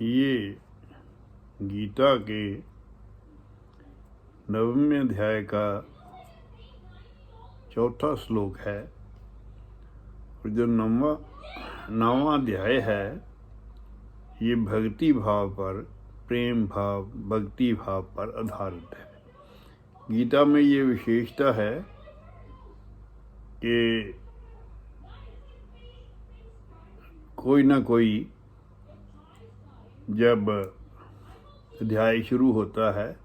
ये गीता के 9वें अध्याय का 4था श्लोक है। और जो 9वां अध्याय है ये भक्ति भाव पर, प्रेम भाव, भक्ति भाव पर आधारित है। गीता में ये विशेषता है कि कोई ना कोई जब अध्याय शुरू होता है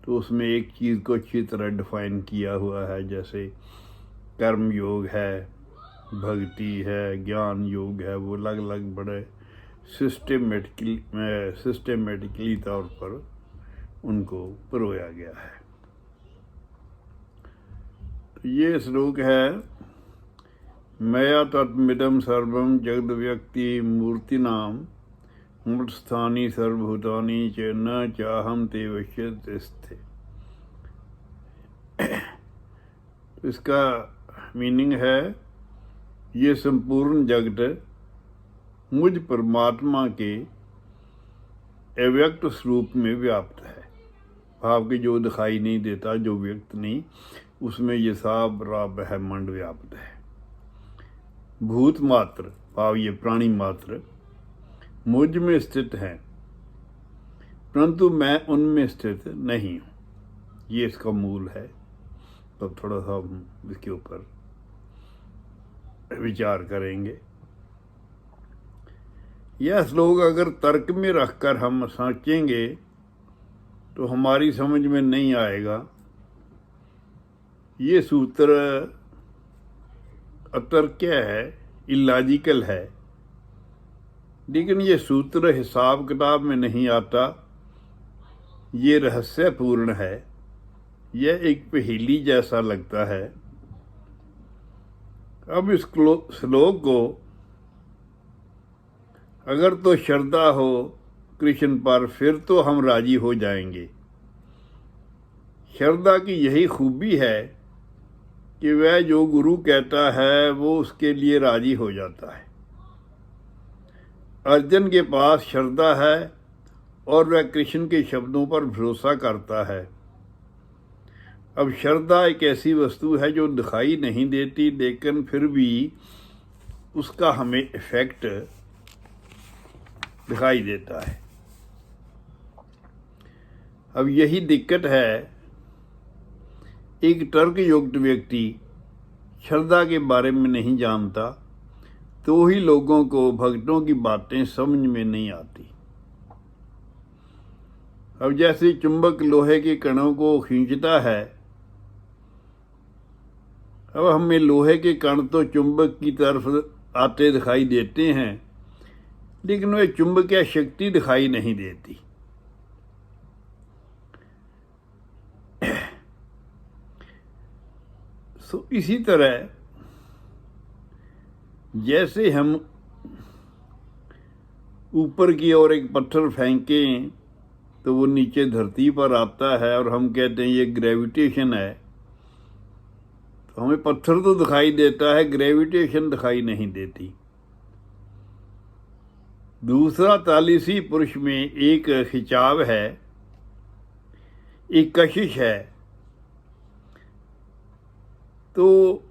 तो उसमें एक चीज़ को अच्छी तरह डिफाइन किया हुआ है, जैसे कर्म योग है, भक्ति है, ज्ञान योग है। वो अलग अलग बड़े सिस्टेमेटिकली तौर पर उनको परोया गया है। तो ये श्लोक है, मया तत्मिदं सर्वं जगद व्यक्ति मूर्तिनाम मूर्तस्थानि सर्वभूतानि च न चाहम ते वश्यस्ते। इसका मीनिंग है, ये संपूर्ण जगत मुझ परमात्मा के अव्यक्त स्वरूप में व्याप्त है। भाव के जो दिखाई नहीं देता, जो व्यक्त नहीं, उसमें ये साब राब ब्रह्मांड व्याप्त है। भूत मात्र भाव ये प्राणी मात्र मुझ में स्थित हैं, परंतु मैं उनमें स्थित नहीं हूँ। ये इसका मूल है। तो थोड़ा सा हम इसके ऊपर विचार करेंगे। यह श्लोक अगर तर्क में रखकर हम सोचेंगे तो हमारी समझ में नहीं आएगा। ये सूत्र अतर्क्य है, इलॉजिकल है, लेकिन ये सूत्र हिसाब किताब में नहीं आता। ये रहस्यपूर्ण है। यह एक पहेली जैसा लगता है। अब इस श्लोक को अगर तो श्रद्धा हो कृष्ण पर, फिर तो हम राजी हो जाएंगे। श्रद्धा की यही खूबी है कि वह जो गुरु कहता है वो उसके लिए राजी हो जाता है। अर्जुन के पास श्रद्धा है और वह कृष्ण के शब्दों पर भरोसा करता है। अब श्रद्धा एक ऐसी वस्तु है जो दिखाई नहीं देती, लेकिन फिर भी उसका हमें इफेक्ट दिखाई देता है। अब यही दिक्कत है। एक तर्कयुक्त व्यक्ति श्रद्धा के बारे में नहीं जानता तो ही लोगों को भक्तों की बातें समझ में नहीं आती। अब जैसे चुंबक लोहे के कणों को खींचता है, अब हमें लोहे के कण तो चुंबक की तरफ आते दिखाई देते हैं, लेकिन वह चुंबकीय शक्ति दिखाई नहीं देती। सो इसी तरह जैसे हम ऊपर की ओर एक पत्थर फेंकें तो वो नीचे धरती पर आता है और हम कहते हैं ये ग्रेविटेशन है, तो हमें पत्थर तो दिखाई देता है, ग्रेविटेशन दिखाई नहीं देती। दूसरा, 43 पुरुष में एक खिंचाव है, एक कशिश है। तो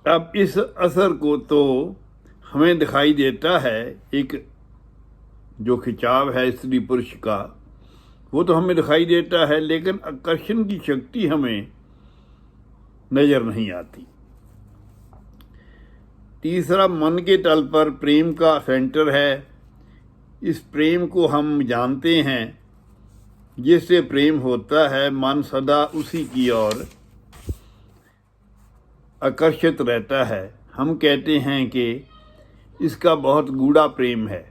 अब इस असर को तो हमें दिखाई देता है, एक जो खिंचाव है स्त्री पुरुष का, वो तो हमें दिखाई देता है, लेकिन आकर्षण की शक्ति हमें नजर नहीं आती। तीसरा, मन के तल पर प्रेम का सेंटर है। इस प्रेम को हम जानते हैं। जिससे प्रेम होता है, मन सदा उसी की ओर आकर्षित रहता है। हम कहते हैं कि इसका बहुत गूढ़ा प्रेम है।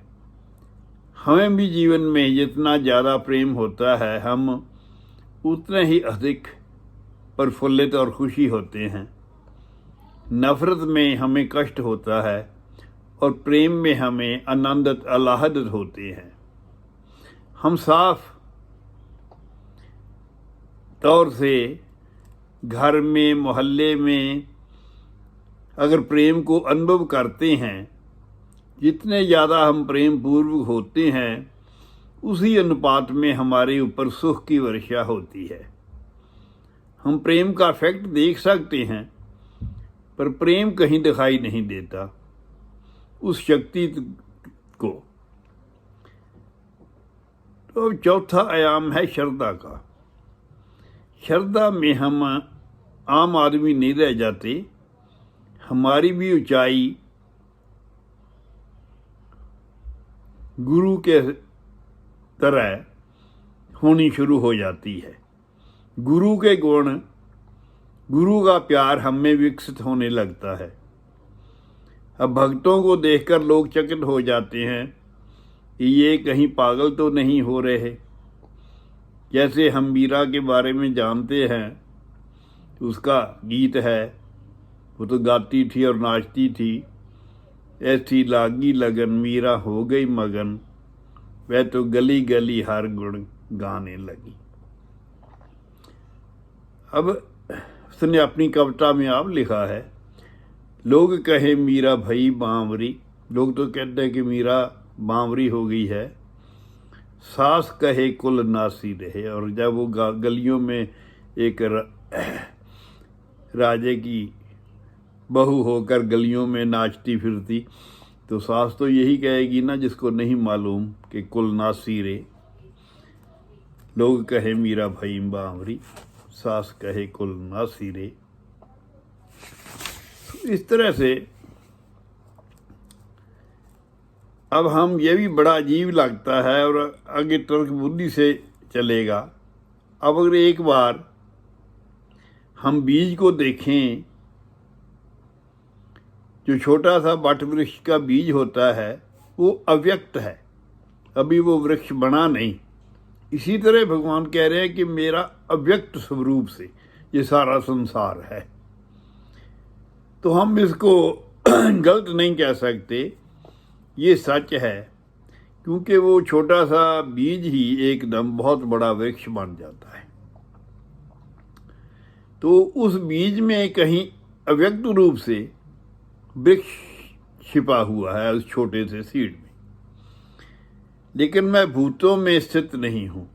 हमें भी जीवन में जितना ज़्यादा प्रेम होता है, हम उतने ही अधिक प्रफुल्लित और खुशी होते हैं। नफरत में हमें कष्ट होता है और प्रेम में हमें आनंदित आह्लादित होते हैं। हम साफ तौर से घर में, मोहल्ले में अगर प्रेम को अनुभव करते हैं, जितने ज़्यादा हम प्रेम पूर्वक होते हैं उसी अनुपात में हमारे ऊपर सुख की वर्षा होती है। हम प्रेम का इफेक्ट देख सकते हैं, पर प्रेम कहीं दिखाई नहीं देता उस शक्ति को। तो चौथा आयाम है श्रद्धा का। श्रद्धा में हम आम आदमी नहीं रह जाते, हमारी भी ऊंचाई गुरु के तरह होनी शुरू हो जाती है। गुरु के गुण, गुरु का प्यार हम में विकसित होने लगता है। अब भक्तों को देखकर लोग चकित हो जाते हैं कि ये कहीं पागल तो नहीं हो रहे। जैसे हम मीरा के बारे में जानते हैं, उसका गीत है, वो तो गाती थी और नाचती थी। ऐसी लागी लगन मीरा हो गई मगन, वह तो गली गली हर गुण गाने लगी। अब उसने अपनी कविता में आप लिखा है, लोग कहे मीरा भई बांवरी। लोग तो कहते हैं कि मीरा बांवरी हो गई है। सास कहे कुल नासी रहे। और जब वो गलियों में एक राजे की बहू होकर गलियों में नाचती फिरती, तो सास तो यही कहेगी ना, जिसको नहीं मालूम कि कुल नासी रे। लोग कहे मीरा भई बांवरी, सास कहे कुल नासी रे। इस तरह से अब हम ये भी बड़ा अजीब लगता है और आगे तर्क बुद्धि से चलेगा। अब अगर एक बार हम बीज को देखें, जो छोटा सा बट वृक्ष का बीज होता है वो अव्यक्त है, अभी वो वृक्ष बना नहीं। इसी तरह भगवान कह रहे हैं कि मेरा अव्यक्त स्वरूप से ये सारा संसार है। तो हम इसको गलत नहीं कह सकते, ये सच है, क्योंकि वो छोटा सा बीज ही एकदम बहुत बड़ा वृक्ष बन जाता है। तो उस बीज में कहीं अव्यक्त रूप से वृक्ष छिपा हुआ है उस छोटे से सीड में। लेकिन मैं भूतों में स्थित नहीं हूँ,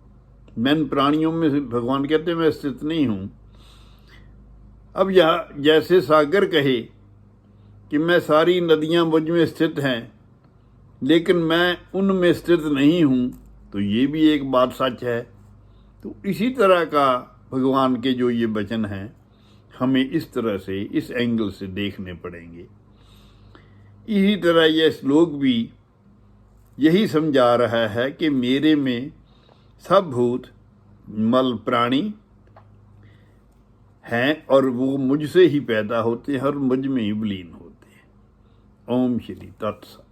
मैं प्राणियों में, भगवान कहते हैं, मैं स्थित नहीं हूँ। अब यह जैसे सागर कहे कि मैं सारी नदियाँ मुझ में स्थित हैं, लेकिन मैं उनमें स्थित नहीं हूँ, तो ये भी एक बात सच है। तो इसी तरह का भगवान के जो ये वचन हैं, हमें इस तरह से, इस एंगल से देखने पड़ेंगे। इसी तरह यह श्लोक भी यही समझा रहा है कि मेरे में सब भूत मल प्राणी हैं और वो मुझसे ही पैदा होते हैं और मुझ में ही विलीन होते हैं। ओम श्री तत्सत।